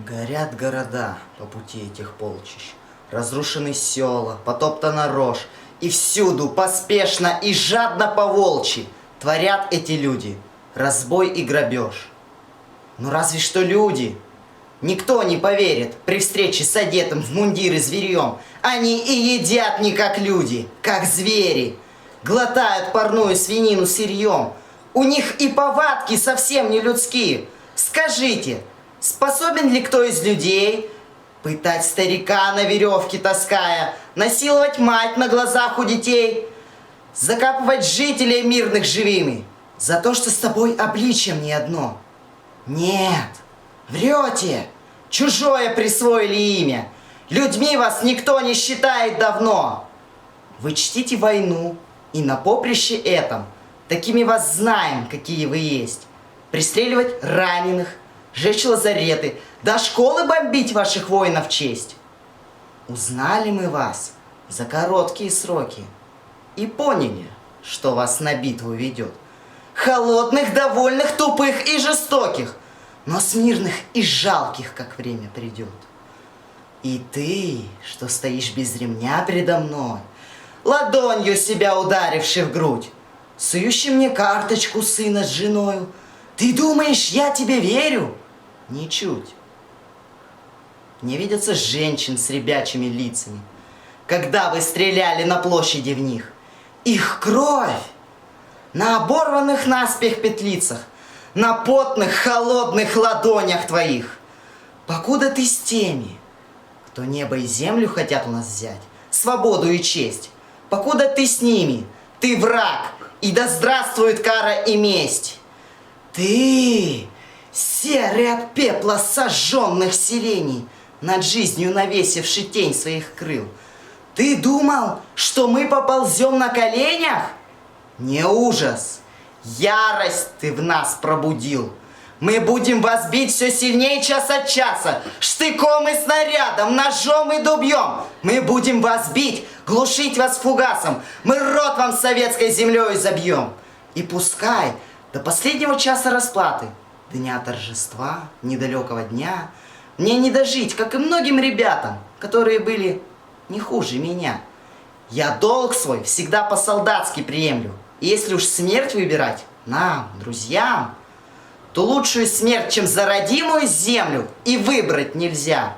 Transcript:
Горят города по пути этих полчищ, разрушены села, потоптана рожь, и всюду поспешно и жадно по-волчьи творят эти люди разбой и грабеж. Ну разве что люди. Никто не поверит при встрече с одетым в мундиры зверьем. Они и едят не как люди, как звери. Глотают парную свинину сырьем. У них и повадки совсем не людские. Скажите, способен ли кто из людей пытать старика на веревке таская, насиловать мать на глазах у детей, закапывать жителей мирных живыми за то, что с тобой обличьем не одно? Нет, врете, чужое присвоили имя, людьми вас никто не считает давно. Вы чтите войну, и на поприще этом такими вас знаем, какие вы есть. Пристреливать раненых, жечь лазареты, до школы бомбить ваших воинов в честь. Узнали мы вас за короткие сроки и поняли, что вас на битву ведет. Холодных, довольных, тупых и жестоких, но смирных и жалких, как время придет. И ты, что стоишь без ремня предо мной, ладонью себя ударивший в грудь, сующий мне карточку сына с женою, ты думаешь, я тебе верю? Ничуть. Мне видятся женщин с ребячими лицами, когда вы стреляли на площади в них. Их кровь на оборванных наспех петлицах, на потных холодных ладонях твоих. Покуда ты с теми, кто небо и землю хотят у нас взять, свободу и честь, покуда ты с ними, ты враг, и да здравствует кара и месть. Ты, серый от пепла сожженных селений, над жизнью навесивший тень своих крыл, ты думал, что мы поползем на коленях? Не ужас, ярость ты в нас пробудил. Мы будем вас бить все сильнее час от часа, штыком и снарядом, ножом и дубьем. Мы будем вас бить, глушить вас фугасом, мы рот вам советской землей забьем. И пускай до последнего часа расплаты, дня торжества, недалекого дня, мне не дожить, как и многим ребятам, которые были не хуже меня. Я долг свой всегда по-солдатски приемлю. И если уж смерть выбирать нам, друзьям, то лучшую смерть, чем за родимую землю, и выбрать нельзя.